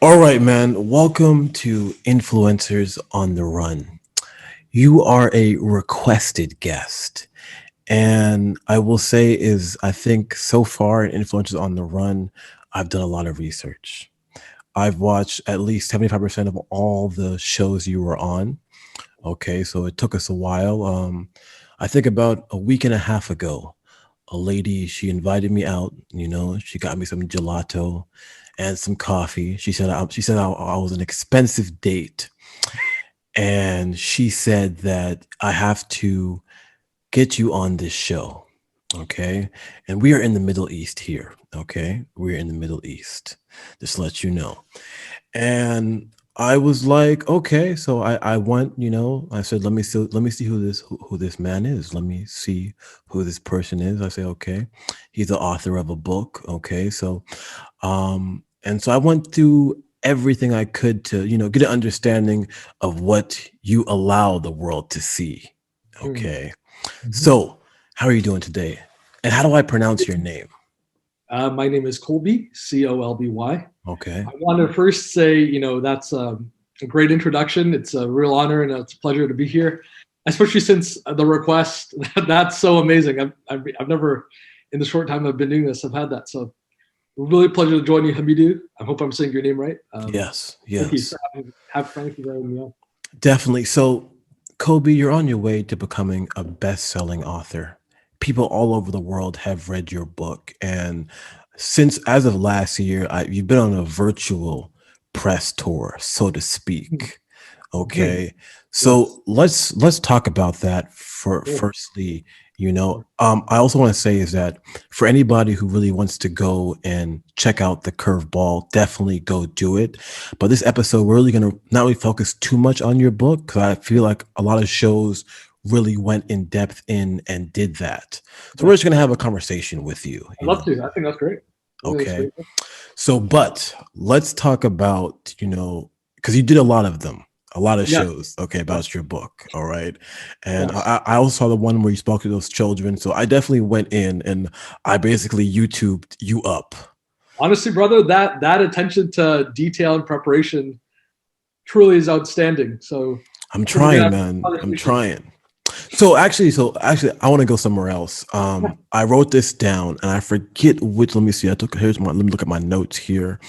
All right, man. Welcome to Influencers on the Run. You are a requested guest. And I will say is I think so far in Influencers on the Run, I've done a lot of research. I've watched at least 75% of all the shows you were on. Okay, so it took us a while. I think about a week and a half ago, a lady, she invited me out, she got me some gelato and some coffee. She said I was an expensive date, and she said that I have to get you on this show. Okay. And we are in the Middle East here. Okay. We're in the Middle East. Just to let you know. And I was like, okay. So I went, I said, let me see who this man is. Let me see who this person is. I say, okay. He's the author of a book. Okay. And so I went through everything I could to, get an understanding of what you allow the world to see. Mm. Okay. Mhm. So, how are you doing today? And how do I pronounce your name? My name is Colby, Colby. Okay. I want to first say, that's a great introduction. It's a real honor and it's a pleasure to be here, especially since the request. That's so amazing. I've never, in the short time I've been doing this, I've had that. So, really a pleasure to join you, Hamidou. I hope I'm saying your name right. Yes. Thank you Yes. for thank you for having me on. Definitely. So, Kobe, you're on your way to becoming a best-selling author. People all over the world have read your book, and since as of last year, you've been on a virtual press tour, so to speak. Mhm. Okay. Yes. So let's talk about that for Sure. firstly, Sure. I also want to say is that for anybody who really wants to go and check out the curveball, definitely go do it. But this episode, we're really gonna not really focus too much on your book because I feel like a lot of shows really went in depth in and did that. So we're Yeah. just gonna have a conversation with you, I'd love to. I think that's great. I think that's Okay. great. So, but let's talk about, because you did a lot of them, a lot of Yeah. shows, okay, Yeah. about your book. All right. And Yes. I also saw the one where you spoke to those children. So I definitely went in and I basically YouTubed you up. Honestly, brother, that attention to detail and preparation truly is outstanding. So I'm I think we're gonna trying, have a man. I'm conversation. trying. So actually, I want to go somewhere else. I wrote this down and I forget which. Let me see. Let me look at my notes here.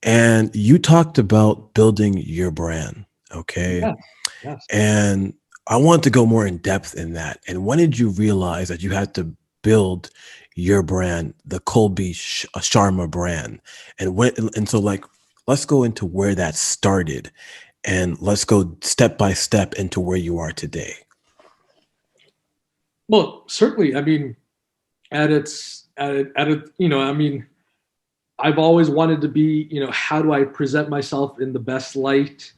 And you talked about building your brand. Okay. Yes, yes. And I want to go more in depth in that. And when did you realize that you had to build your brand, the Sharma brand? And so like let's go into where that started and let's go step by step into where you are today. Well, certainly. I mean, I mean, I've always wanted to be, how do I present myself in the best light?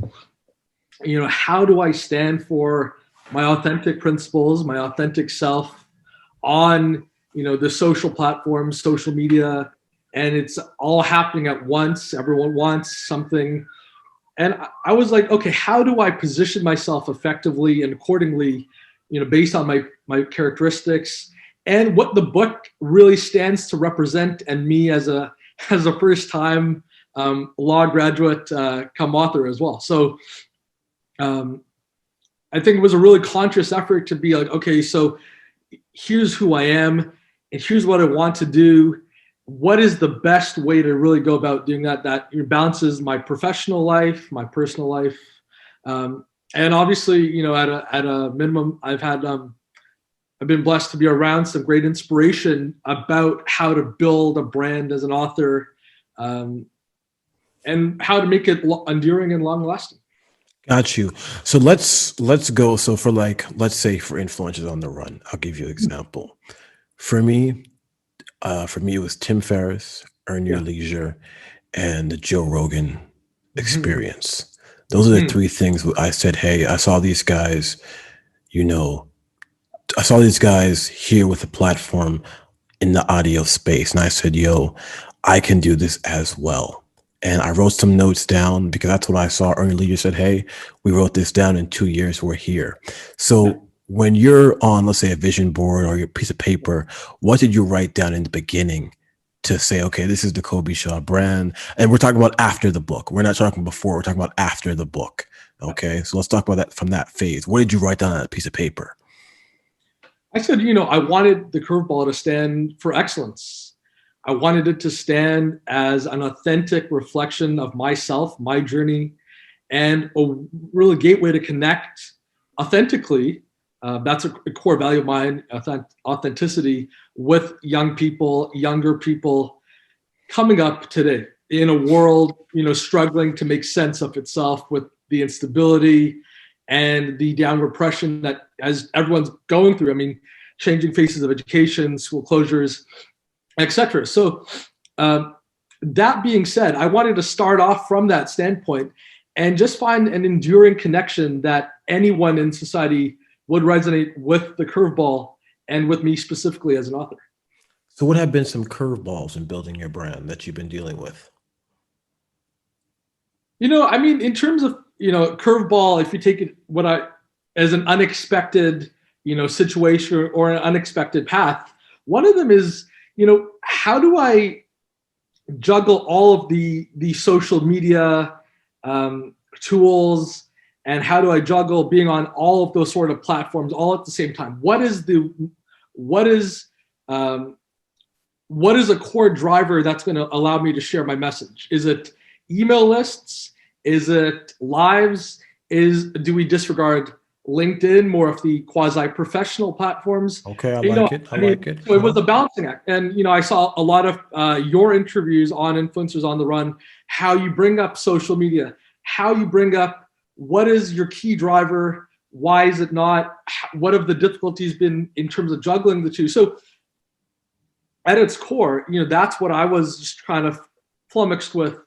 How do I stand for my authentic principles, my authentic self on, the social platforms, social media, and it's all happening at once. Everyone wants something. And I was like, okay, how do I position myself effectively and accordingly, based on my characteristics and what the book really stands to represent, and me as a first time law graduate come author as well. So um, I think it was a really conscious effort to be like, okay, so here's who I am, and here's what I want to do. What is the best way to really go about doing that? That balances my professional life, my personal life, um, and obviously, at a minimum, I've been blessed to be around some great inspiration about how to build a brand as an author, um, and how to make it enduring and long lasting. Got you. So let's go. So for like, let's say for influencers on the run, I'll give you an example. For me, it was Tim Ferriss, Earn Your Yeah. Leisure, and the Joe Rogan Mhm. experience. Those are the Mhm. three things I said, hey, you know, I saw these guys here with a platform in the audio space. And I said, yo, I can do this as well. And I wrote some notes down because that's what I saw. Earn Leisure said, hey, we wrote this down in 2 years. We're here. Yeah. So when you're on, let's say, a vision board or your piece of paper, what did you write down in the beginning to say, okay, this is the Colby Shaw brand. And we're talking about after the book. We're not talking before, we're talking about after the book. Okay. So let's talk about that from that phase. What did you write down on a piece of paper? I said, I wanted the curveball to stand for excellence. I wanted it to stand as an authentic reflection of myself, my journey, and a really gateway to connect authentically. That's a core value of mine, authenticity, with young people, younger people coming up today in a world, struggling to make sense of itself with the instability and the downward pressure that as everyone's going through. I mean, changing faces of education, school closures, etc. So that being said, I wanted to start off from that standpoint and just find an enduring connection that anyone in society would resonate with the curveball and with me specifically as an author. So what have been some curveballs in building your brand that you've been dealing with? In terms of, curveball, if you take it as an unexpected, situation or an unexpected path, one of them is, how do I juggle all of the social media tools, and how do I juggle being on all of those sort of platforms all at the same time? What is a core driver that's going to allow me to share my message? Is it email lists? Is it lives? Do we disregard LinkedIn, more of the quasi-professional platforms? Okay, I like it. I like it. So it was a balancing act. And, I saw a lot of your interviews on Influencers on the Run, how you bring up social media, how you bring up what is your key driver, why is it not, what have the difficulties been in terms of juggling the two? So at its core, that's what I was just kind of flummoxed with,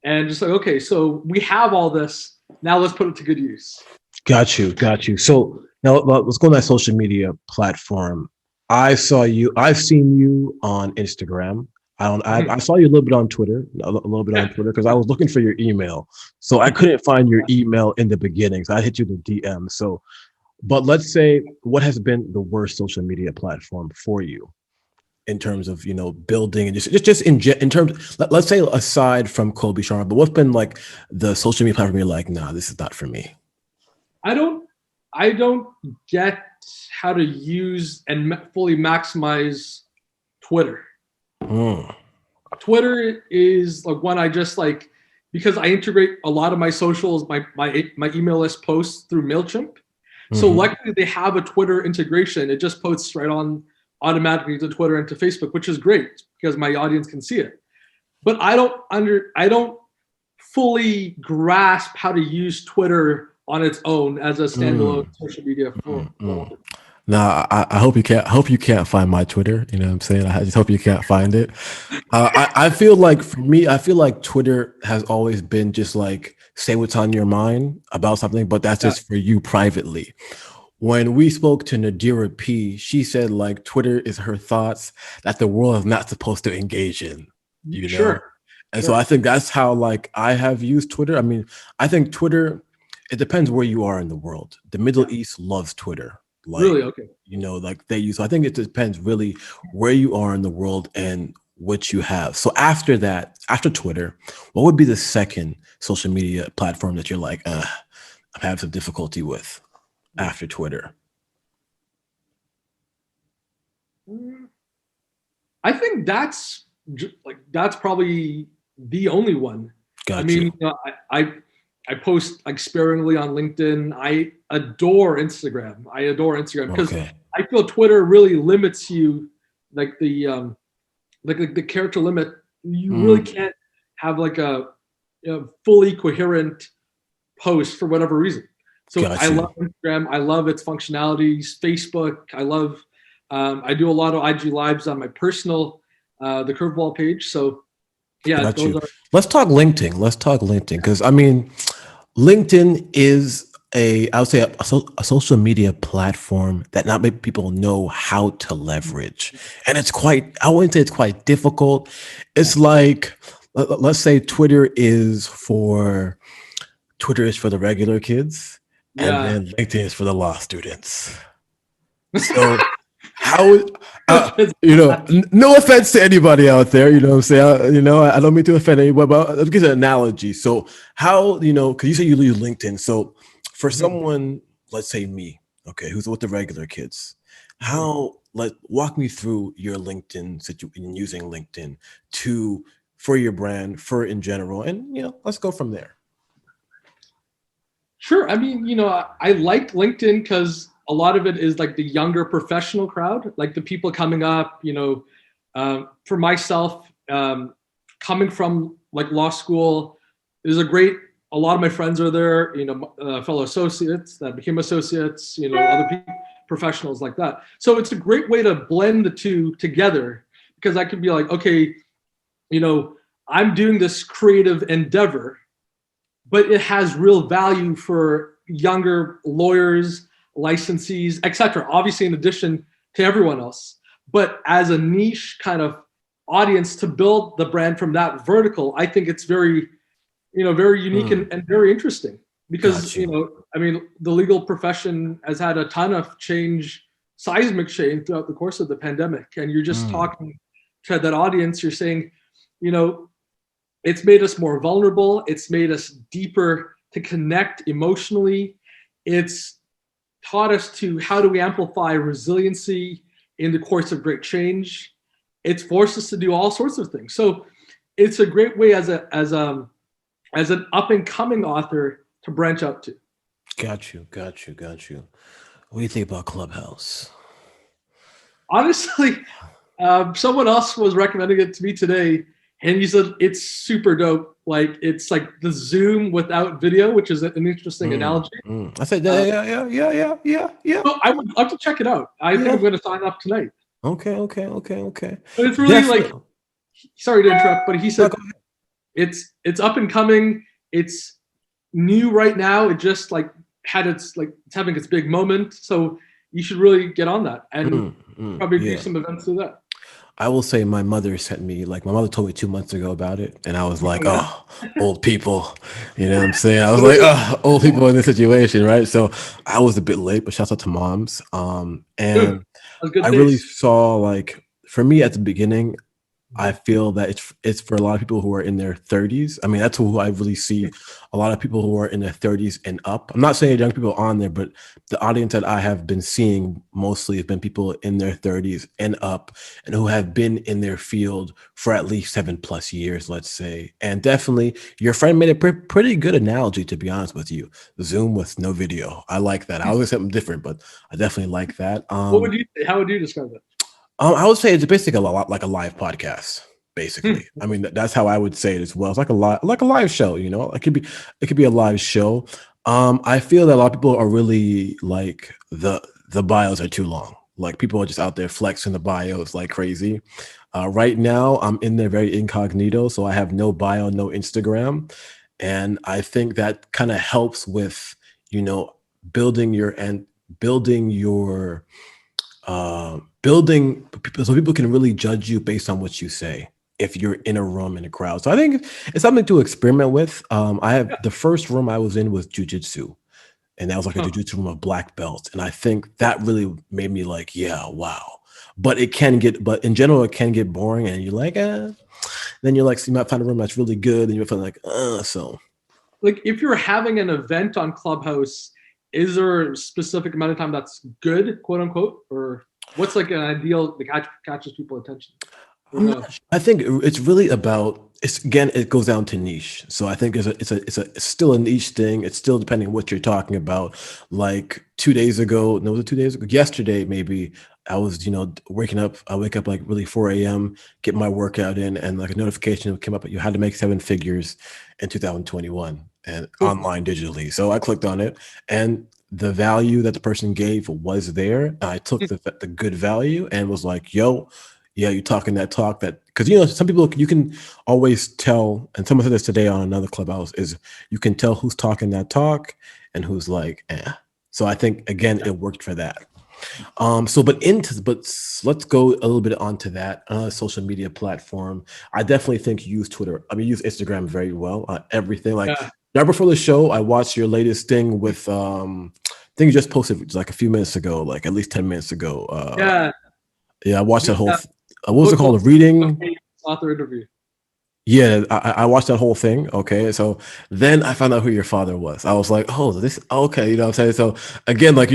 and just like, okay, so we have all this, now let's put it to good use. Got you. So now let's go on that social media platform. I've seen you on Instagram. I saw you a little bit on Twitter, because I was looking for your email. So I couldn't find your email in the beginning. So I hit you the DM. So, but let's say, what has been the worst social media platform for you in terms of, building and just in terms, let's say aside from Colby Sharma, but what's been like the social media platform you're like, nah, this is not for me? I don't get how to use and fully maximize Twitter. Twitter is like one I just like, because I integrate a lot of my socials, my email list posts through MailChimp. So luckily they have a Twitter integration. It just posts right on automatically to Twitter and to Facebook, which is great because my audience can see it. But I don't fully grasp how to use Twitter on its own as a standalone social media form. Nah, I hope you can't. I hope you can't find my Twitter. You know what I'm saying? I just hope you can't find it. I feel like, for me, I feel like Twitter has always been just like, say what's on your mind about something, but that's just for you privately. When we spoke to Nadira P, she said like Twitter is her thoughts that the world is not supposed to engage in. Sure. And so I think that's how like I have used Twitter. I mean, I think Twitter, it depends where you are in the world. The Middle East loves Twitter. Like, really? Okay. Like they use. So I think it depends really where you are in the world and what you have. So after that, after Twitter, what would be the second social media platform that you're like, I'm having some difficulty with after Twitter? I think that's probably the only one. Got you. I post like sparingly on LinkedIn. I adore Instagram because I feel Twitter really limits you, like the character limit. You really can't have like a fully coherent post for whatever reason. So I love Instagram. I love its functionalities. Facebook. I love. I do a lot of IG lives on my personal the Curveball page. So yeah, let's talk LinkedIn. Because I mean, LinkedIn is I would say a social media platform that not many people know how to leverage. And I wouldn't say it's quite difficult. It's like, let's say Twitter is for the regular kids, and then LinkedIn is for the law students. So how no offense to anybody out there, you know what I'm saying? I don't mean to offend anybody, but let's get an analogy. So how, because you say you use LinkedIn. So for someone, let's say me, okay, who's with the regular kids, walk me through your LinkedIn situation, using LinkedIn for your brand, for in general, and let's go from there. Sure. I mean, I like LinkedIn because a lot of it is like the younger professional crowd, like the people coming up, for myself, coming from like law school, a lot of my friends are there, fellow associates that became associates, other people, professionals like that. So it's a great way to blend the two together, because I could be like, okay, I'm doing this creative endeavor, but it has real value for younger lawyers, licensees, etc. Obviously, in addition to everyone else, but as a niche kind of audience to build the brand from that vertical, I think it's very, very unique and very interesting, because I mean, the legal profession has had a ton of seismic change throughout the course of the pandemic, and you're just talking to that audience. You're saying, it's made us more vulnerable. It's made us deeper to connect emotionally. It's taught us how do we amplify resiliency in the course of great change. It's forced us to do all sorts of things. So it's a great way as an up and coming author to branch out to. Got you. What do you think about Clubhouse? Honestly, someone else was recommending it to me today, and he said it's super dope. Like, it's like the Zoom without video, which is an interesting analogy. I said, yeah. So I would love to check it out. I think I'm going to sign up tonight. Okay. But it's really like, sorry to interrupt, but he said it's up and coming. It's new right now. It just like it's having its big moment. So you should really get on that and probably do some events through that. I will say my mother my mother told me 2 months ago about it, and I was like, oh, old people, you know what I'm saying? I was like, oh, old people in this situation, right? So I was a bit late, but shouts out to moms. And I really saw, like, for me at the beginning, I feel that it's for a lot of people who are in their 30s. I mean, that's who I really see. A lot of people who are in their 30s and up. I'm not saying young people on there, but the audience that I have been seeing mostly have been people in their 30s and up, and who have been in their field for at least 7+ years, let's say. And definitely, your friend made a pretty good analogy, to be honest with you. Zoom with no video. I like that. I was gonna say something different, but I definitely like that. How would you describe it? I would say it's basically a lot like a live podcast. Basically, I mean, that's how I would say it as well. It's like a live show. It could be a live show. I feel that a lot of people are really like the bios are too long. Like, people are just out there flexing the bios like crazy. Right now, I'm in there very incognito, so I have no bio, no Instagram, and I think that kind of helps with building so people can really judge you based on what you say if you're in a room, in a crowd. So I think it's something to experiment with. The first room I was in was jujitsu, and that was like a jujitsu room of black belts, and I think that really made me like, yeah, wow. But in general, it can get boring, and you're like, then you're like, so you might find a room that's really good, and you're feeling like, so. Like, if you're having an event on Clubhouse, is there a specific amount of time that's good, quote unquote, or what's like an ideal that catches people's attention? I think it's really about, it goes down to niche. So I think it's still a niche thing. It's still depending on what you're talking about. Like 2 days ago, no, was it 2 days ago? Yesterday, maybe, I was, waking up. I wake up like really 4 a.m., get my workout in, and like a notification came up that you had to make 7 figures in 2021 and online digitally. So I clicked on it, and the value that the person gave was there. I took the good value and was like, yo, yeah, you're talking that talk that, because some people, you can always tell, and someone said this today on another Clubhouse, is you can tell who's talking that talk and who's like, eh. So I think, again, it worked for that. But let's go a little bit onto that social media platform. I definitely think use Twitter. I mean, use Instagram very well. Everything, like, right before the show, I watched your latest thing with I think you just posted like a few minutes ago, like at least 10 minutes ago. Yeah, I watched that The whole. What was it book will called? Reading. author interview. Yeah, I watched that whole thing. Okay, so then I found out who your father was. I was like, oh, this okay, you know what I'm saying? So again, like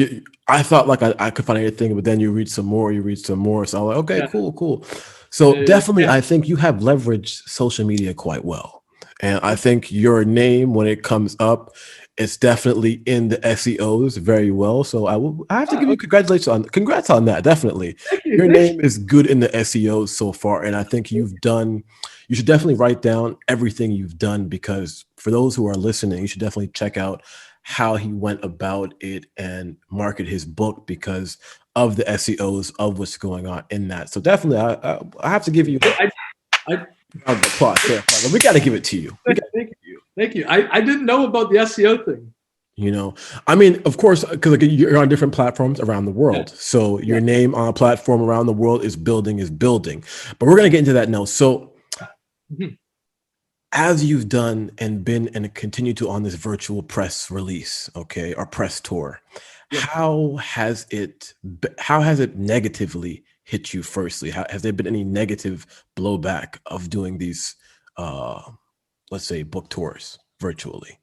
I thought like I could find anything, but then you read some more, you read some more. So I'm like, okay, Yeah, cool, cool. So yeah, definitely, yeah. I think you have leveraged social media quite well, and I think your name when it comes up, it's definitely in the SEOs very well. So I have to give you Okay. congrats on that. Definitely, Thank you. your Thank you. name is good in the SEOs so far, and I think you've done you should definitely write down everything you've done because for those who are listening, you should definitely check out how he went about it and market his book because of the SEOs of what's going on in that. So definitely, I have to give you I, a round of applause there. Father. We got to give it to you. We got thank you. Thank you. I didn't know about the SEO thing. you know, I mean, of course, because like you're on different platforms around the Yeah. world. So Yeah. your name on a platform around the world is building. But we're gonna get into that now. So Mhm. as you've done and been and continue to on this virtual press release, okay, or press tour, Yeah. how has it negatively hit you firstly? Has there been any negative blowback of doing these uh let's say book tours virtually?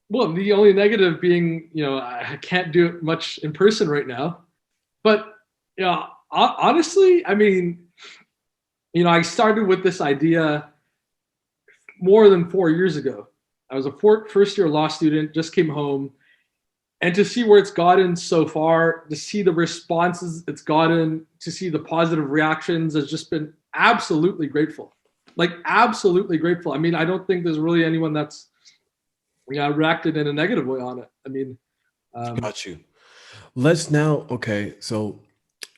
Well, the only negative being, I can't do it much in person right now. But, honestly, I mean, I started with this idea more than 4 years ago. I was a first year law student, just came home, and to see where it's gotten so far, to see the responses it's gotten, to see the positive reactions has just been absolutely grateful. Like absolutely grateful. I mean, I don't think there's really anyone that's reacted in a negative way on it. I mean, um, Got you. Let's now, okay, so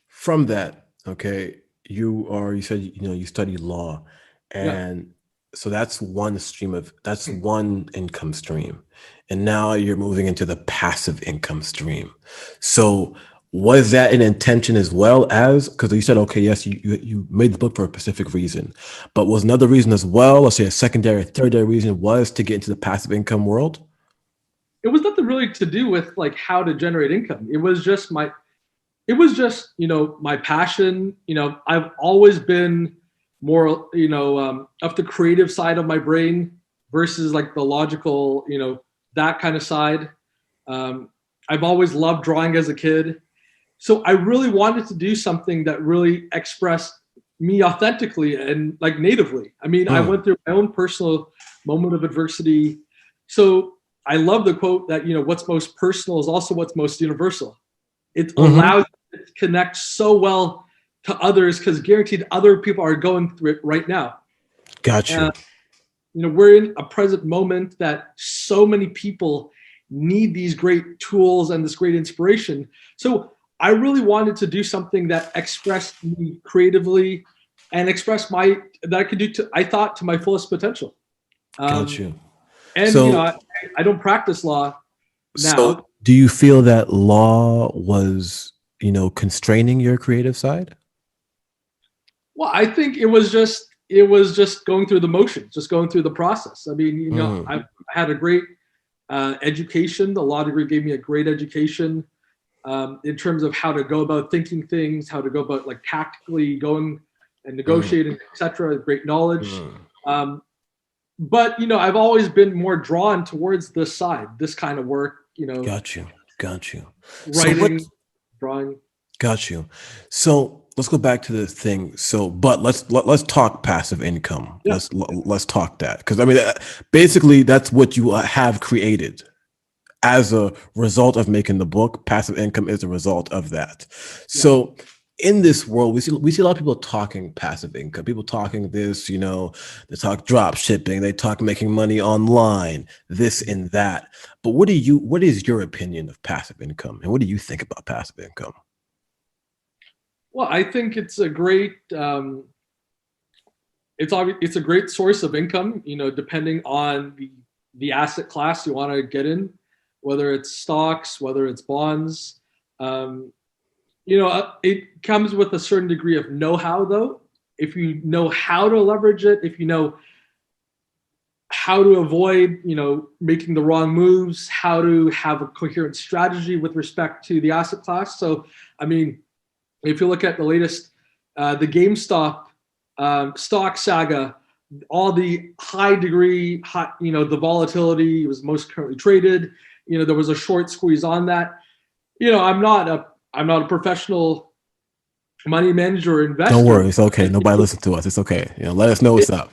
from that, okay, you said you study law, yeah. and so that's one income stream. And now you're moving into the passive income stream. So was that an intention as well as because you said, okay, yes, you made the book for a specific reason, but was another reason as well, let's say a secondary, third reason was to get into the passive income world? It was nothing really to do with like how to generate income. It was just my passion. I've always been more of the creative side of my brain versus like the logical, that kind of side. um, I've always loved drawing as a kid, so I really wanted to do something that really expressed me authentically and like natively. I mean, I Mm, went through my own personal moment of adversity. So I love the quote that what's most personal is also what's most universal. It hmm. allows you to connect so well to others because guaranteed other people are going through it right now. Got And you. we're in a present moment that so many people need these great tools and this great inspiration. So I really wanted to do something that expressed me creatively and express that I could do I thought to my fullest potential. Got Um, you. and So I don't practice law So, now. do you feel that law was, constraining your creative side? Well, I think it was just going through the motions, just going through the process. I mean, Mm, I've had a great education. The law degree gave me a great education in terms of how to go about thinking things, how to go about like tactically going and mm, negotiating, etc. Great knowledge. mm. Um, but I've always been more drawn towards this side, this kind of work. Got you. Got you. So Writing, let's drawing. got you. So let's go back to the thing. So, but let's talk passive income. Yeah. Let's talk that because I mean, basically, that's what you have created as a result of making the book. Passive income is a result of that. Yeah. So in this world, we see a lot of people talking passive income. People talking this, they talk drop shipping, they talk making money online, this and that. But what is your opinion of passive income, and what do you think about passive income? Well, I think it's a great it's a great source of income, depending on the asset class you want to get in, whether it's stocks, whether it's bonds. Um, it comes with a certain degree of know-how, though. If you know how to leverage it, if you know how to avoid, making the wrong moves, how to have a coherent strategy with respect to the asset class. So, I mean, If you look at the latest, the GameStop stock saga, all the high degree, the volatility was most currently traded. There was a short squeeze on that. I'm not a professional money manager or Don't investor. worry, it's okay. Nobody listens to us. It's okay. Let us know what's up.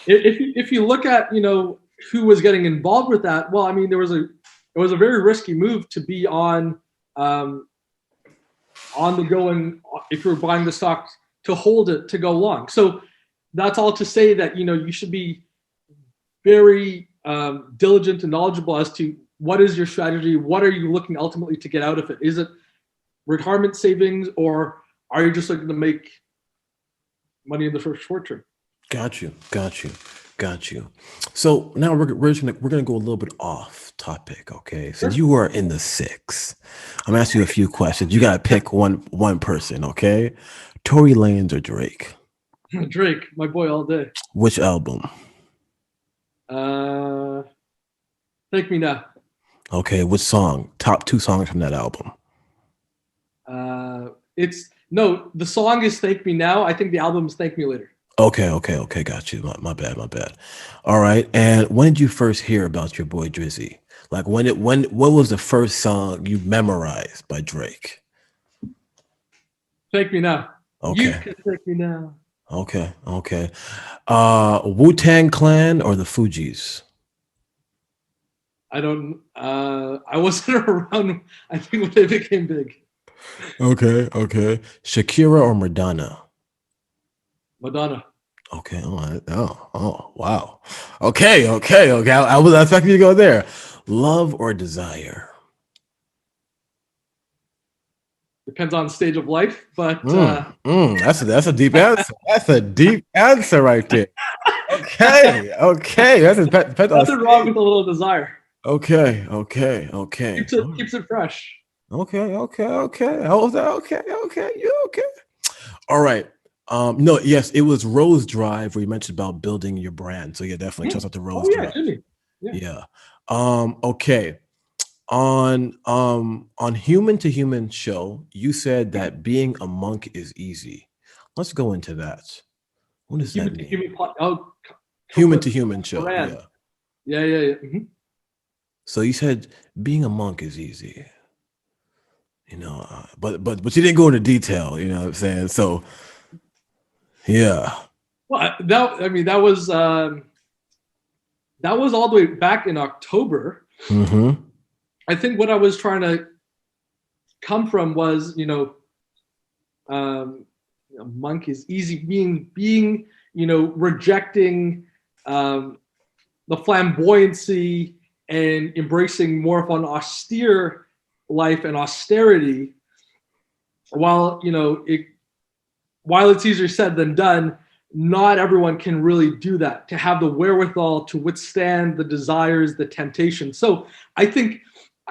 If you look at who was getting involved with that, well, I mean, it was a very risky move to be on the go, and if you're buying the stock, to hold it to go long. So that's all to say that you should be very diligent and knowledgeable as to what is your strategy, what are you looking ultimately to get out of it. Is it retirement savings, or are you just looking to make money in the short term? Got you. So now we're gonna go a little bit off topic, okay? Since Sure. you are in the six, I'm gonna ask you a few questions. You gotta pick one person, okay? Tory Lanez or Drake? Drake, my boy, all day. Which album? Thank Me Now. Okay, which song? Top two songs from that album. The song is Thank Me Now. I think the album is Thank Me Later. Okay. Got you. My bad. All right. And when did you first hear about your boy Drizzy? Like what was the first song you memorized by Drake? Thank Me Now. You Okay. can thank me now. Okay. Wu-Tang Clan or the Fugees? I don't. I wasn't around. I think when they became big. Okay. Shakira or Madonna? Madonna. Okay. All right. Oh, wow. Okay. I was expecting you to go there. Love or desire? Depends on the stage of life, but That's a deep answer. That's a deep answer right there. Okay. That's depends on the nothing wrong stage. with a little desire. Okay. Keeps it fresh. Okay. How was that? Okay. You okay? All right. No, yes, it was Rose Drive where you mentioned about building your brand. So yeah, definitely. Shout out to Oh Rose yeah, Drive. Jimmy. Yeah. Yeah. Okay. On Human to Human show, you said that being a monk is easy. Let's go into that. What does that Human to mean? human. Oh, Human to Human show. brand. Yeah. Yeah. Mm-hmm. So you said being a monk is easy. But you didn't go into detail. You know what I'm saying? So yeah. Well, that was all the way back in October. Mm-hmm. I think what I was trying to come from was, monk is easy, being rejecting the flamboyancy and embracing more of an austere life and austerity. While it's easier said than done, not everyone can really do that, to have the wherewithal to withstand the desires, the temptations. So I think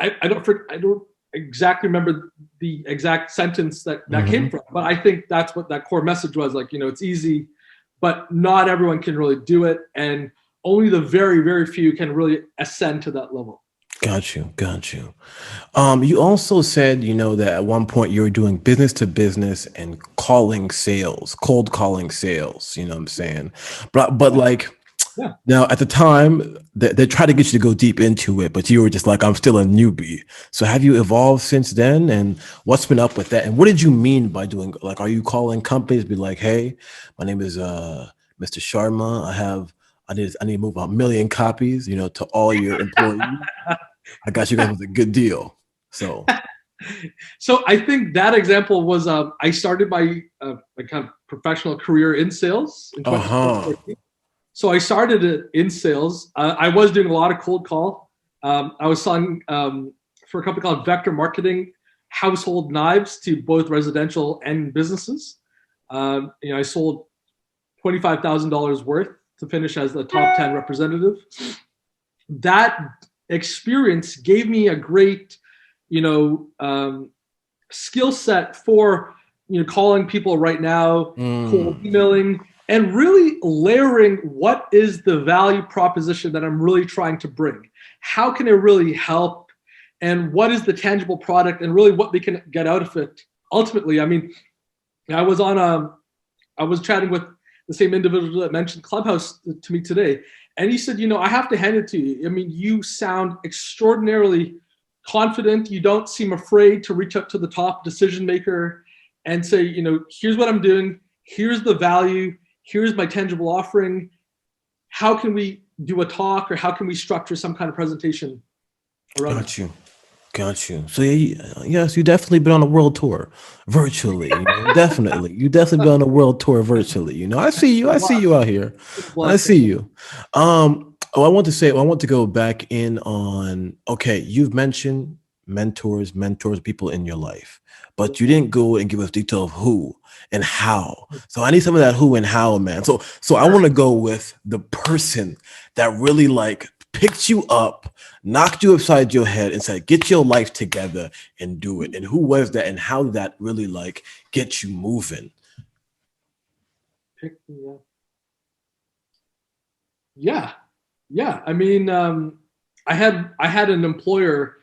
I don't exactly remember the exact sentence that came from, but I think that's what that core message was. Like, it's easy, but not everyone can really do it, and only the very, very few can really ascend to that level. Got you. You also said, that at one point you were doing business to business and cold calling sales, you know what I'm saying? But like Yeah. now at the time they tried to get you to go deep into it, but you were just like, I'm still a newbie. So have you evolved since then? And what's been up with that? And what did you mean by doing, like, are you calling companies, be like, hey, my name is Mr. Sharma. I need to move 1 million copies, to all your employees. I got you guys with a good deal. So I think that example was I started my kind of professional career in sales in 2014. So I started it in sales. I was doing a lot of cold call. I was selling for a company called Vector Marketing household knives to both residential and businesses. I sold $25,000 worth to finish as the top 10 representative. That experience gave me a great, skill set for, calling people right now, cold emailing, and really layering what is the value proposition that I'm really trying to bring. How can it really help? And what is the tangible product and really what they can get out of it? Ultimately, I mean, I was on I was chatting with the same individual that mentioned Clubhouse to me today, and he said, I have to hand it to you. I mean, you sound extraordinarily confident. You don't seem afraid to reach out to the top decision maker and say, here's what I'm doing. Here's the value. Here's my tangible offering. How can we do a talk, or how can we structure some kind of presentation around it? Got you. Got you. So yes, you definitely been on a world tour virtually. Definitely, you definitely been on a world tour virtually. I see you. I see you out here. I Blessing. see you. Oh, I want to say. I want to go back in on. Okay, you've mentioned mentors, people in your life, but you didn't go and give us detail of who and how. So I need some of that who and how, man. So I want to go with the person that really like picked you up, knocked you upside your head, and said, "Get your life together and do it." And who was that, and how did that really like get you moving? Pick me up. Yeah, yeah. I mean, I had an employer,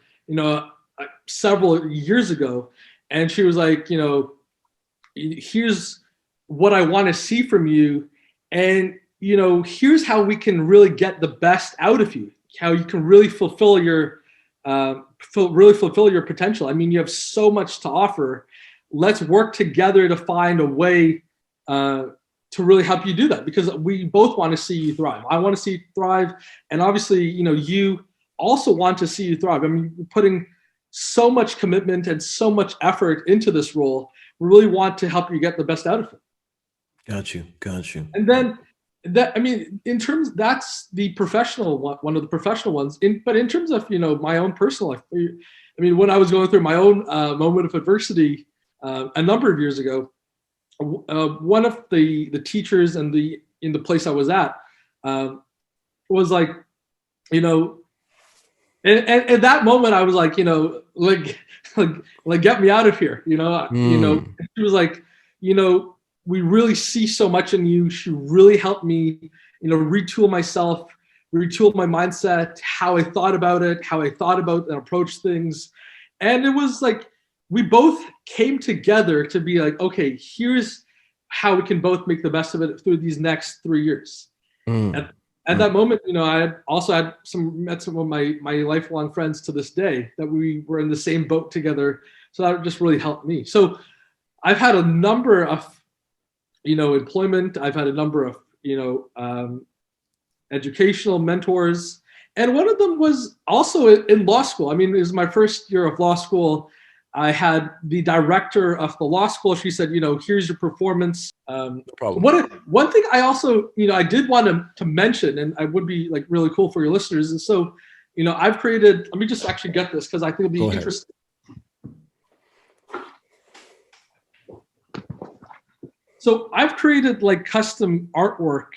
several years ago, and she was like, here's what I want to see from you, and here's how we can really get the best out of you, how you can really fulfill your potential. I mean, you have so much to offer. Let's work together to find a way to really help you do that, because we both want to see you thrive. I want to see you thrive, and obviously, you also want to see you thrive. I mean, you're putting so much commitment and so much effort into this role. We really want to help you get the best out of it. Got you. Got you. And then I mean, in terms, that's the professional one of the professional ones. But in terms of my own personal life, I mean, when I was going through my own moment of adversity a number of years ago, one of the teachers in the place I was at was like, you know, and at that moment I was like, like, like get me out of here, Mm, She was like, we really see so much in you. She really helped me, retool myself, retool my mindset, how I thought about it, how I thought about and approach things. And it was like we both came together to be like, okay, here's how we can both make the best of it through these next 3 years. mm, At that mm. moment, I had also met some of my lifelong friends to this day that we were in the same boat together. So that just really helped me. So I've had a number of employment. I've had a number of educational mentors, and one of them was also in law school. I mean, it was my first year of law school. I had the director of the law school. She said, here's your performance. No problem. One thing I also, I did want to mention, and I would be like really cool for your listeners, is so, I've created. Let me just actually get this because I think it'll be Go ahead. interesting. So I've created like custom artwork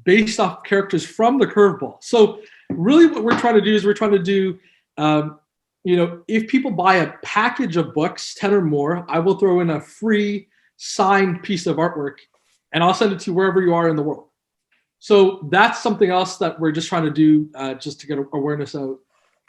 based off characters from the curveball. So really what we're trying to do is we're trying to do, if people buy a package of books, 10 or more, I will throw in a free signed piece of artwork and I'll send it to wherever you are in the world. So that's something else that we're just trying to do just to get awareness out.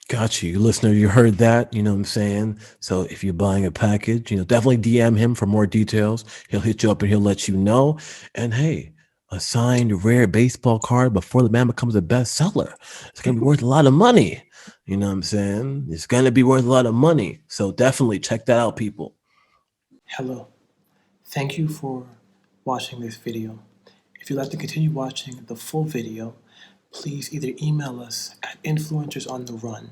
Got you, listener. You heard that. You know what I'm saying? So if you're buying a package, definitely DM him for more details. He'll hit you up and he'll let you know. And hey, a signed rare baseball card before the man becomes a bestseller. It's going to be worth a lot of money. You know what I'm saying? It's going to be worth a lot of money. So definitely check that out, people. Hello. Thank you for watching this video. If you'd like to continue watching the full video, please either email us at InfluencersOnTheRun,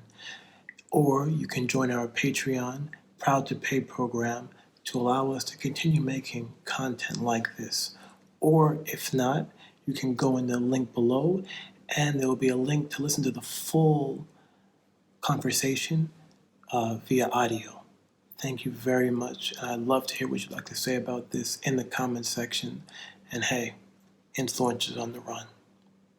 or you can join our Patreon Proud to Pay program to allow us to continue making content like this. Or if not, you can go in the link below and there will be a link to listen to the full conversation via audio. Thank you very much. I'd love to hear what you'd like to say about this in the comments section. And hey, influencers on the run.